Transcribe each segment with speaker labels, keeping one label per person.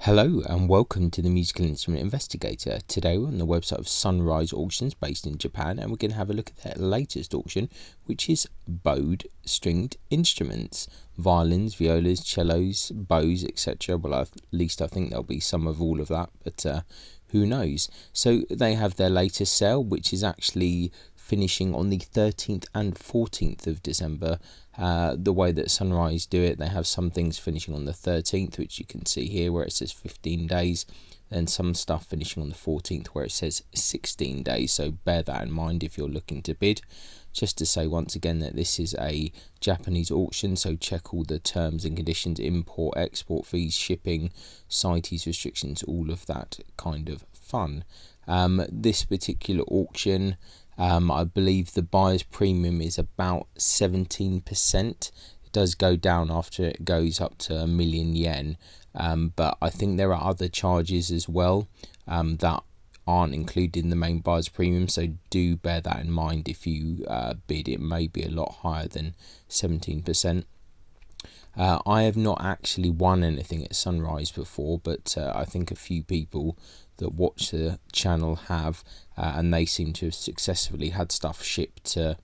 Speaker 1: Hello and welcome to the Musical Instrument Investigator. Today we're on the website of Sunrise Auctions based in Japan, and we're going to have a look at their latest auction, which is bowed stringed instruments, violins, violas, cellos, bows, etc. Well, at least I think there'll be some of all of that, but who knows. So they have their latest sale, which is actually finishing on the 13th and 14th of December. The way that Sunrise do it, they have some things finishing on the 13th, which you can see here where it says 15 days, then some stuff finishing on the 14th where it says 16 days, so bear that in mind if you're looking to bid. Just to say once again that this is a Japanese auction, so check all the terms and conditions, import, export fees, shipping, CITES restrictions, all of that kind of fun. This particular auction, I believe the buyer's premium is about 17%. It does go down after it goes up to £1,000,000 yen, but I think there are other charges as well that aren't included in the main buyer's premium, so do bear that in mind if you bid. It may be a lot higher than 17%. I have not actually won anything at Sunrise before, but I think a few people that watch the channel have, and they seem to have successfully had stuff shipped to,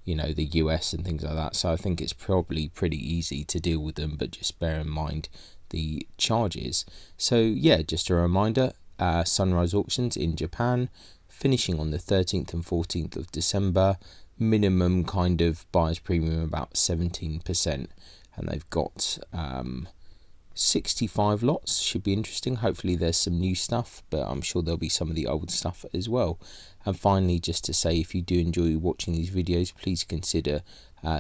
Speaker 1: the US and things like that. So I think it's probably pretty easy to deal with them, but just bear in mind the charges. So yeah, just a reminder, Sunrise Auctions in Japan, finishing on the 13th and 14th of December, minimum kind of buyer's premium about 17%. And they've got 65 lots. Should be interesting. Hopefully there's some new stuff, but I'm sure there'll be some of the old stuff as well. And finally, just to say, if you do enjoy watching these videos, please consider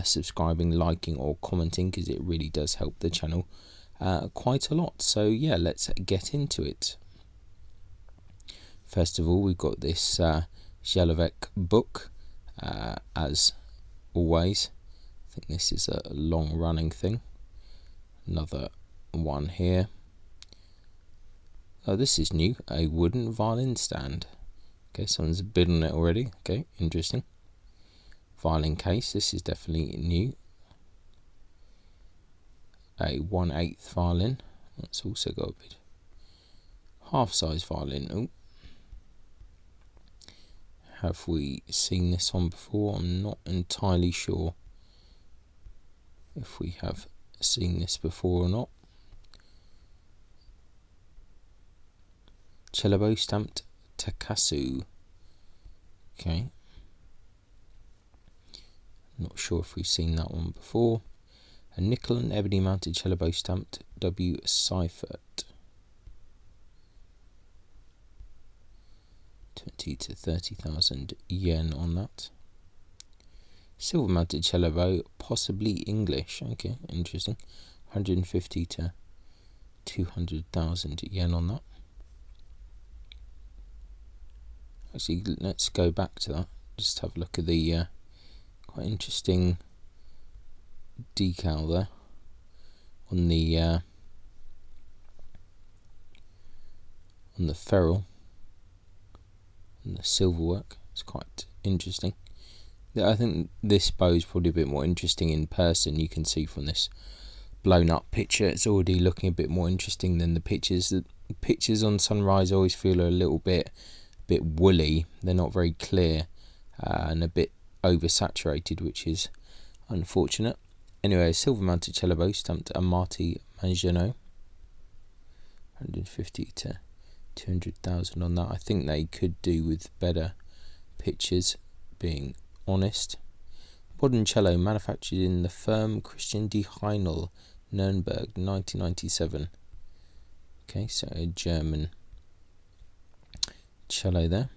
Speaker 1: subscribing, liking or commenting, because it really does help the channel quite a lot. So yeah, let's get into it. First of all, we've got this Jelovec book, as always. I think this is a long running thing. Another one here. Oh, this is new. A wooden violin stand. Okay, someone's bid on it already. Okay, interesting. Violin case. This is definitely new. A 1/8 violin. That's also got a bid. Half size violin. Oh. Have we seen this one before? I'm not entirely sure if we have seen this before or not. Cello stamped Takasu. Okay. Not sure if we've seen that one before. A nickel and ebony mounted cello stamped W Seifert. 20 to 30,000 yen on that. Silver mounted cello bow, possibly English. Okay, interesting. 150 to 200,000 yen on that. Actually, let's go back to that. Just have a look at the quite interesting decal there on the ferrule and the silver work. It's quite interesting. I think this bow is probably a bit more interesting in person. You can see from this blown up picture, it's already looking a bit more interesting than the pictures. The pictures on Sunrise always feel a little bit woolly. They're not very clear and a bit oversaturated, which is unfortunate. Anyway, silver mounted cello bow stamped Amati Mangiano. 150 to 200,000 on that. I think they could do with better pictures, being honest. Modern cello manufactured in the firm Christian D. Heinel, Nuremberg, 1997. Okay, so a German cello there,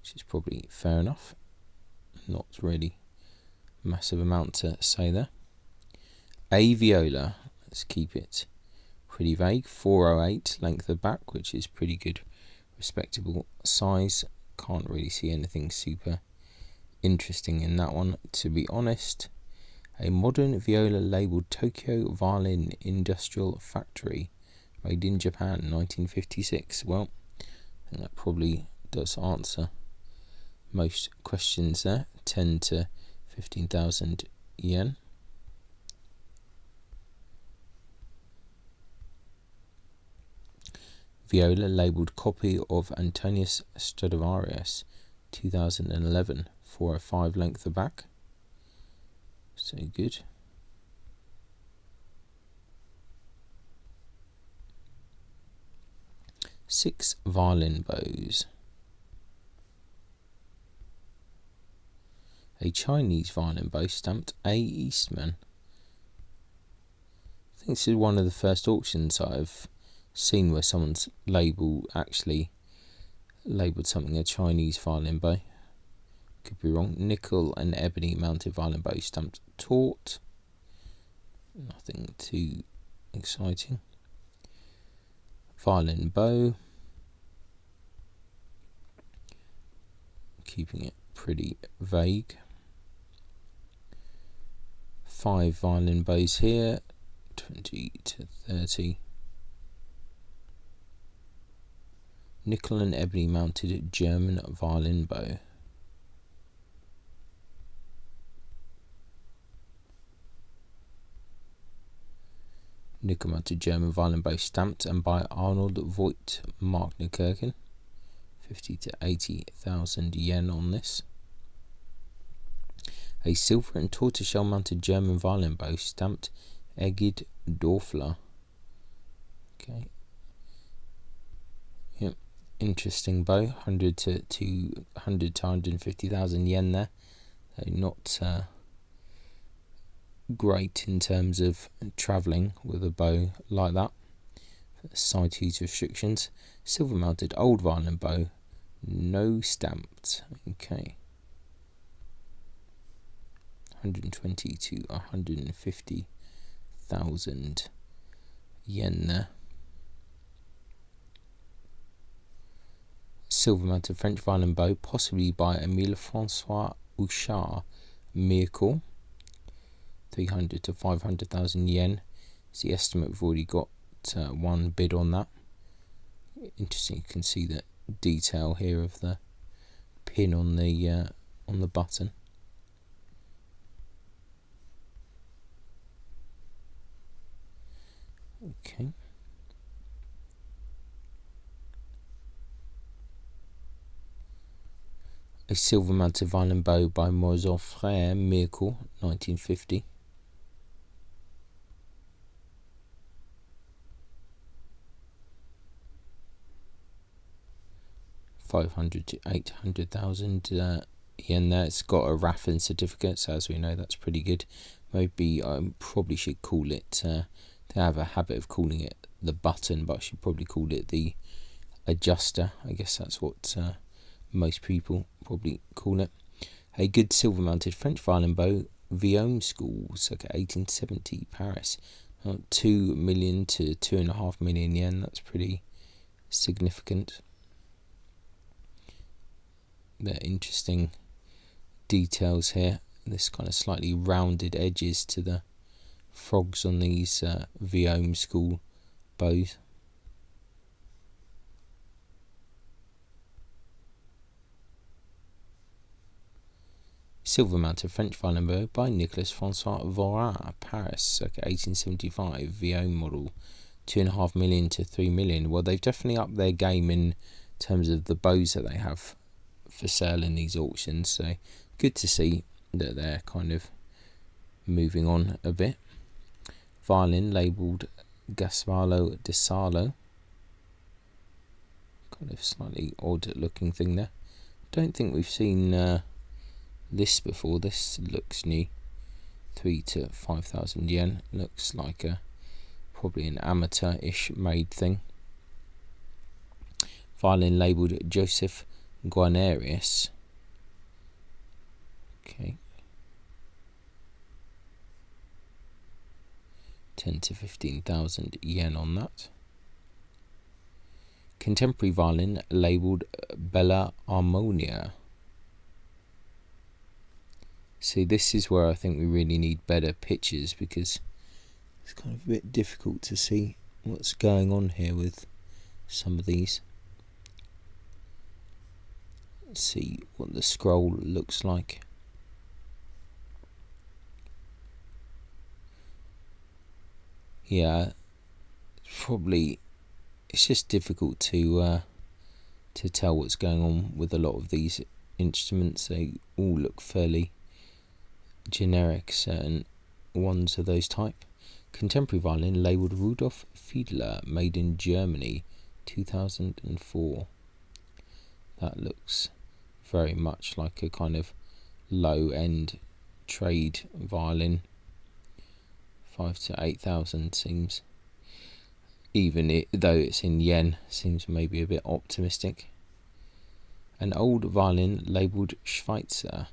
Speaker 1: which is probably fair enough. Not really massive amount to say there. A viola, let's keep it pretty vague. 408 length of back, which is pretty good, respectable size. Can't really see anything super interesting in that one, to be honest. A modern viola labelled Tokyo Violin Industrial Factory, made in Japan, 1956. Well, I think that probably does answer most questions there. 10 to 15,000 yen. Viola labelled copy of Antonius Stradivarius 2011, 405 length of back. So good. Six violin bows. A Chinese violin bow stamped A. Eastman. I think this is one of the first auctions I've seen where someone's actually labelled something a Chinese violin bow. Could be wrong. Nickel and ebony mounted violin bow stamped taut. Nothing too exciting. Violin bow. Keeping it pretty vague. 5 violin bows here, 20 to 30. Nickel and ebony mounted German violin bow. Nickel mounted German violin bow stamped and by Arnold Voigt Marknerkirchen. 50 to 80,000 yen on this. A silver and tortoiseshell mounted German violin bow stamped Egid Dorfler. Okay. Yep. Interesting bow. 100 to 150,000 yen there. So not great in terms of travelling with a bow like that. Side use restrictions. Silver mounted old violin bow. No stamped. Okay. 120 to 150,000 yen there. Silver mounted French violin bow, possibly by Emile Francois Houchard, Miracle. 300 to 500,000 yen. It's the estimate. We've already got one bid on that. Interesting. You can see the detail here of the pin on the button. Okay. A silver mounted violin bow by Moisant Frère, Miracle, 1950. $500 to 800,000 yen there. It's got a Raffin certificate, so as we know, that's pretty good. Maybe I probably should call it. They have a habit of calling it the button, but I should probably call it the adjuster. I guess that's what most people probably call it. A good silver mounted French violin bow, Violin School, circa 1870, Paris. 2 million to 2.5 million yen. That's pretty significant. They're interesting details here. This kind of slightly rounded edges to the frogs on these Violin School bows. Silver mounted French violin bow by Nicolas François Vorin, Paris, circa 1875, Violin model, 2.5 million to 3 million. Well, they've definitely upped their game in terms of the bows that they have for sale in these auctions, so good to see that they're kind of moving on a bit. Violin labelled Gasparlo de Salo. Kind of slightly odd looking thing there. Don't think we've seen this before. This looks new. 3 to 5,000 yen. Looks like probably an amateur-ish made thing. Violin labelled Joseph Guarnerius. Okay. 10 to 15,000 yen on that. Contemporary violin labelled Bella Harmonia. See, this is where I think we really need better pictures, because it's kind of a bit difficult to see what's going on here with some of these. Let's see what the scroll looks like. Yeah, probably it's just difficult to tell what's going on with a lot of these instruments. They all look fairly generic, certain ones of those type. Contemporary violin labelled Rudolf Fiedler, made in Germany, 2004. That looks very much like a kind of low-end trade violin. 5,000 to 8,000 seems, even though it's in yen, seems maybe a bit optimistic. An old violin labelled Schweitzer.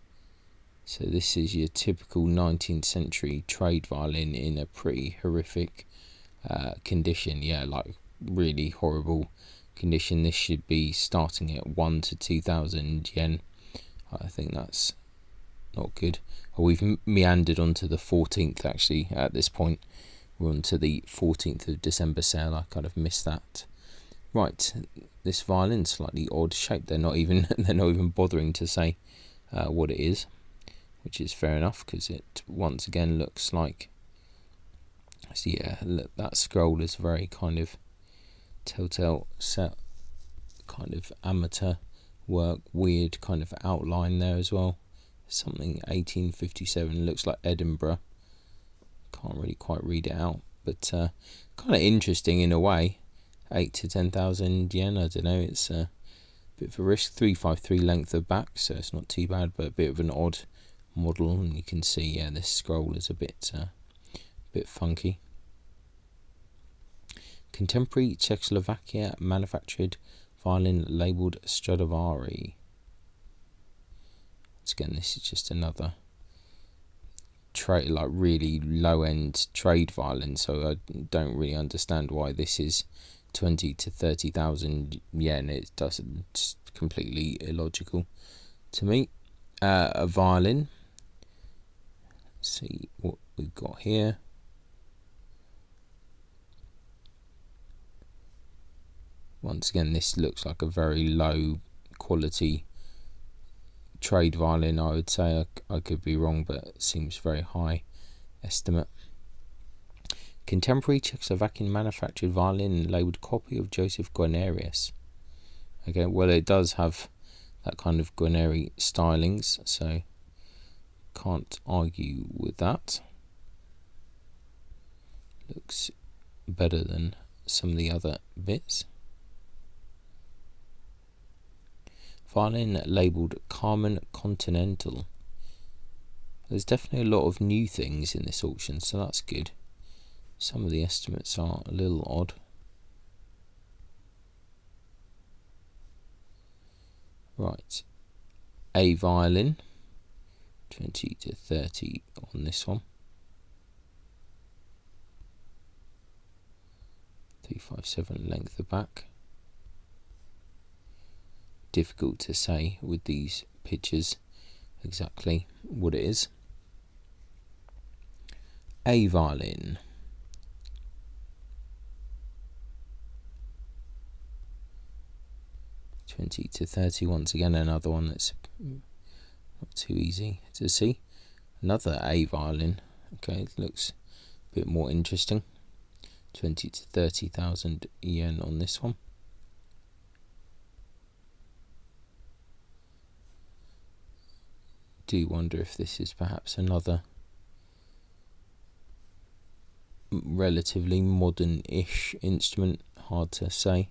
Speaker 1: So this is your typical 19th century trade violin in a pretty horrific condition. Yeah, like really horrible condition. This should be starting at 1 to 2,000 yen. I think that's not good. Oh, we've meandered onto the 14th actually at this point. We're on to the 14th of December sale. I kind of missed that. Right, this violin, slightly odd shape. They're not even bothering to say what it is, which is fair enough, because it once again looks like, so yeah, look, that scroll is very kind of telltale set, kind of amateur work, weird kind of outline there as well. Something 1857, looks like Edinburgh. Can't really quite read it out, but kind of interesting in a way. 8 to 10,000 yen, I don't know, it's a bit of a risk. 353 length of back, so it's not too bad, but a bit of an odd model, and you can see, yeah, this scroll is a bit funky. Contemporary Czechoslovakia manufactured violin labelled Stradivari. Once again, this is just another like really low-end trade violin, so I don't really understand why this is 20 to 30,000 yen. It doesn't, it's completely illogical to me. A violin. Let's see what we've got here. Once again, this looks like a very low quality trade violin, I would say. I could be wrong, but it seems very high estimate. Contemporary Czechoslovakian manufactured violin labelled copy of Joseph Guarnerius. Okay, well, it does have that kind of Guarneri stylings, so can't argue with that. Looks better than some of the other bits. Violin labelled Carmen Continental. There's definitely a lot of new things in this auction, so that's good. Some of the estimates are a little odd. Right, a violin, 20 to 30 on this one. 357 length of back. Difficult to say with these pictures exactly what it is. A violin, 20 to 30. Once again, another one that's not too easy to see. Another A violin. Okay, it looks a bit more interesting. 20 to 30,000 yen on this one. Do wonder if this is perhaps another relatively modern-ish instrument. Hard to say.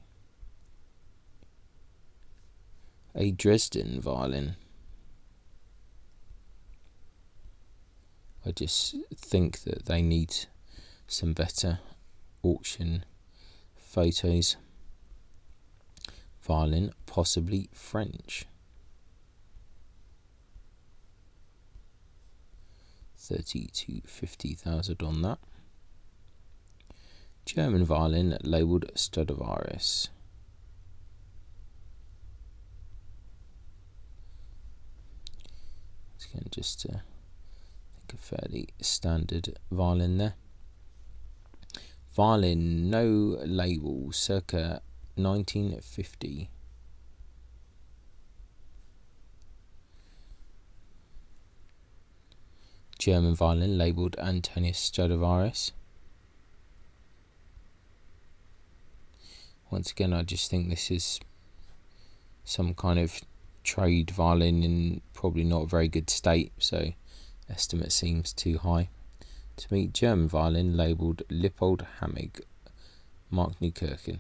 Speaker 1: A Dresden violin. I just think that they need some better auction photos. Violin, possibly French. 30 to 50,000 on that. German violin labelled Stradivarius. Again, just I think a fairly standard violin there. Violin, no label, circa 1950. German violin labelled Antonius Stradivarius. Once again, I just think this is some kind of trade violin in probably not a very good state, so estimate seems too high. To me, German violin labelled Lippold Hammig, Mark Newkirchen.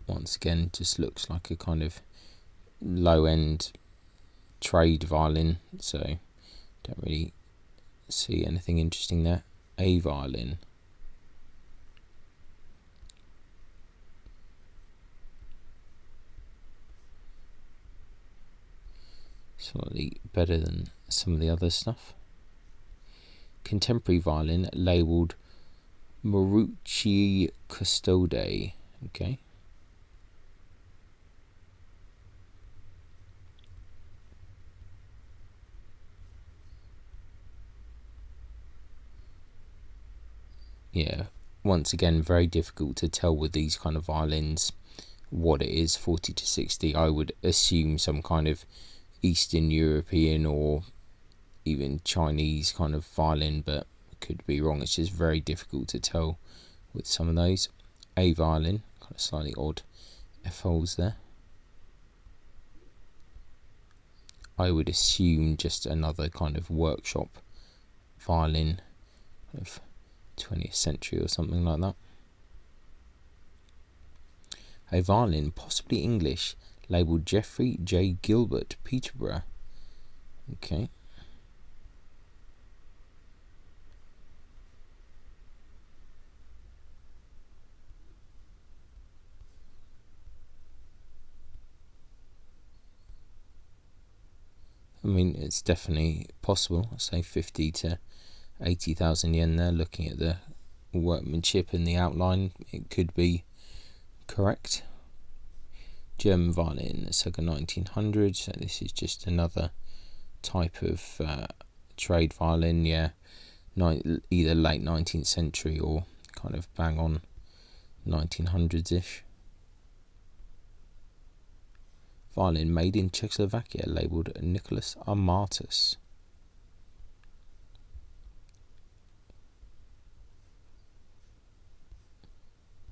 Speaker 1: Once again, just looks like a kind of low-end trade violin, so don't really see anything interesting there. A violin. Slightly better than some of the other stuff. Contemporary violin labelled Marucci Custode. Okay. Yeah, once again, very difficult to tell with these kind of violins what it is. 40 to 60, I would assume some kind of Eastern European or even Chinese kind of violin, but could be wrong. It's just very difficult to tell with some of those. A violin, kind of slightly odd F holes there. I would assume just another kind of workshop violin of 20th century or something like that. A violin, possibly English, labelled Geoffrey J. Gilbert, Peterborough. Okay. I mean, it's definitely possible. Say 50 to 80,000 yen there. Looking at the workmanship and the outline, it could be correct. German violin, circa 1900. So this is just another type of trade violin. Yeah, either late 19th century or kind of bang on 1900s-ish. Violin made in Czechoslovakia, labelled Nicholas Armatus.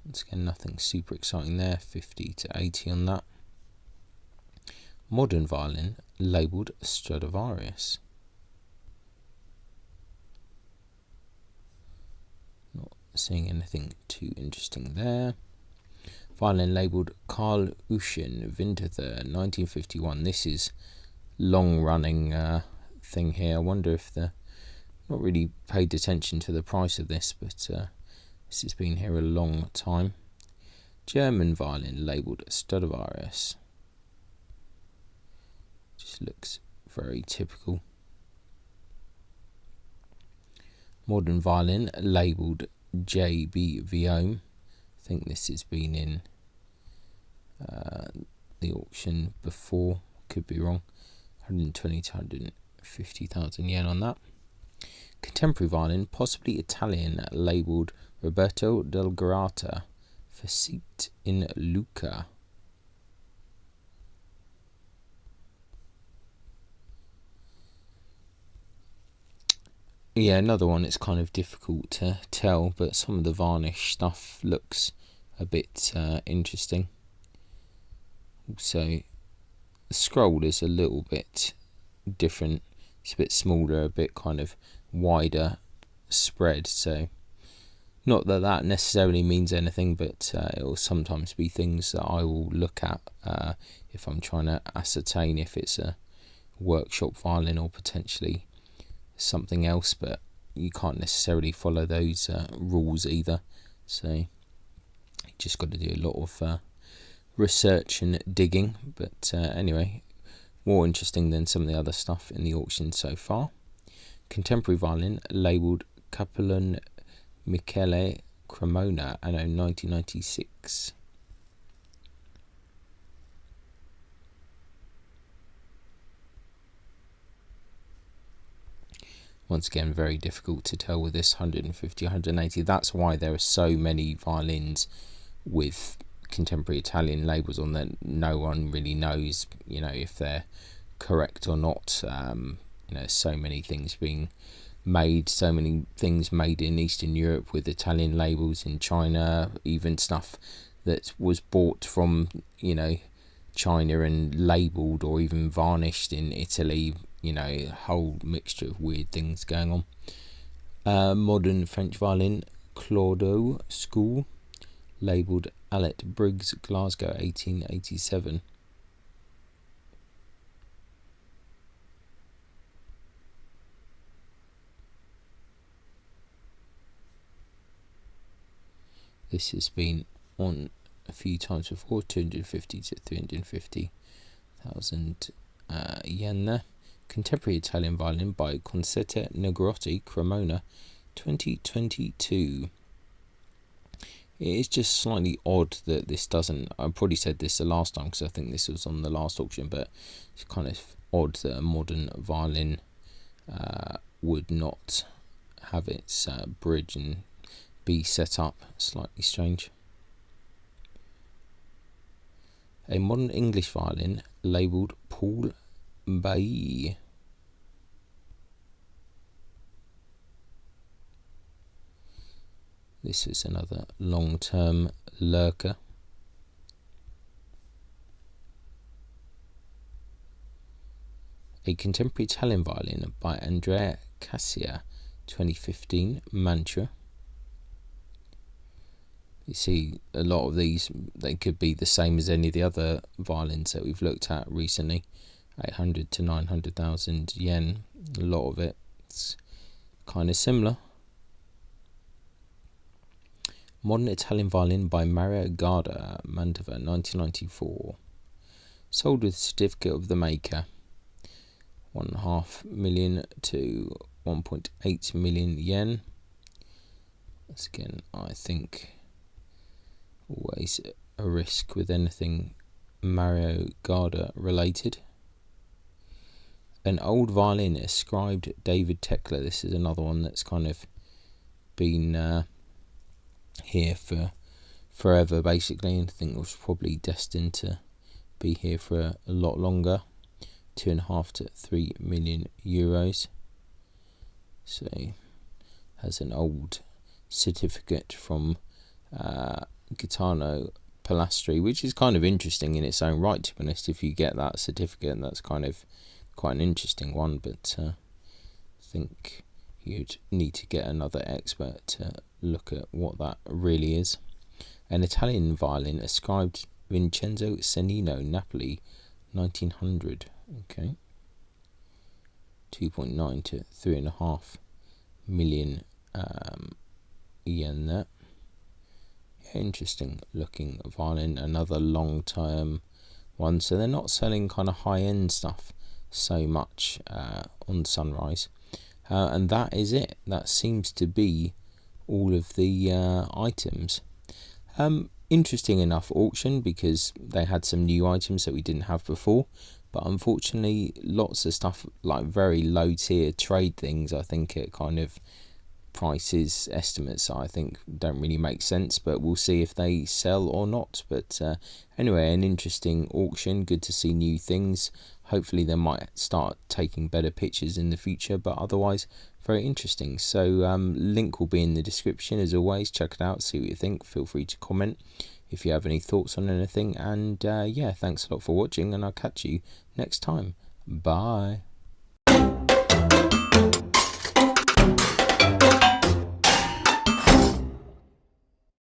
Speaker 1: Once again, nothing super exciting there. 50 to 80 on that. Modern violin, labelled Stradivarius. Not seeing anything too interesting there. Violin labelled Carl Uschen, Winterthur, 1951. This is long-running thing here. I wonder if they're not really paid attention to the price of this, but this has been here a long time. German violin labelled Stradivarius. Just looks very typical. Modern violin labelled J.B. Viome. I think this has been in the auction before, could be wrong. 120 to 150,000 yen on that. Contemporary violin, possibly Italian, labelled Roberto del Grata, Facite in Lucca. Yeah, another one. It's kind of difficult to tell, but some of the varnish stuff looks a bit interesting. Also, the scroll is a little bit different. It's a bit smaller, a bit kind of wider spread, so not that that necessarily means anything, but it will sometimes be things that I will look at if I'm trying to ascertain if it's a workshop violin or potentially something else, but you can't necessarily follow those rules either, so you just got to do a lot of research and digging. But anyway, more interesting than some of the other stuff in the auction so far. Contemporary violin labelled Capellan Michele Cremona, anno 1996. Once again, very difficult to tell with this. 150, 180. That's why there are so many violins with contemporary Italian labels on that no one really knows, if they're correct or not. So many things being made, so many things made in Eastern Europe with Italian labels, in China, even stuff that was bought from, China and labelled or even varnished in Italy, a whole mixture of weird things going on. Modern French violin, Claudeau School, labelled Allet Briggs, Glasgow, 1887. This has been on a few times before, 250 to 350,000 yen there. Contemporary Italian violin by Concetta Negrotti, Cremona, 2022. It is just slightly odd that this doesn't, I probably said this the last time because I think this was on the last auction, but it's kind of odd that a modern violin would not have its bridge and be set up. Slightly strange. A modern English violin labelled Paul Bailly. This is another long-term lurker. A contemporary Italian violin by Andrea Cassia, 2015, Mantua. You see a lot of these, they could be the same as any of the other violins that we've looked at recently. 800 to 900,000 yen. A lot of it's kind of similar. Modern Italian violin by Mario Garda, Mantova, 1994. Sold with certificate of the maker. 1.5 million to 1.8 million yen. That's again, I think, always a risk with anything Mario Garda related. An old violin ascribed David Tekla. This is another one that's kind of been here for forever basically, and I think it was probably destined to be here for a lot longer. 2.5 to 3 million euros. So has an old certificate from Gaetano Palastri, which is kind of interesting in its own right, to be honest. If you get that certificate, that's kind of quite an interesting one, but I think you'd need to get another expert to look at what that really is. An Italian violin ascribed Vincenzo Cennino, Napoli, 1900. Okay. 2.9 to 3.5 million yen there. Interesting looking violin, another long term one. So they're not selling kind of high end stuff so much on Sunrise. And that is it. That seems to be all of the items. Interesting enough auction, because they had some new items that we didn't have before, but unfortunately lots of stuff like very low tier trade things, I think it kind of prices estimates I think don't really make sense, but we'll see if they sell or not. But anyway, an interesting auction, good to see new things. Hopefully they might start taking better pictures in the future, but otherwise very interesting. So link will be in the description as always. Check it out, see what you think. Feel free to comment if you have any thoughts on anything, and yeah, thanks a lot for watching, and I'll catch you next time. Bye.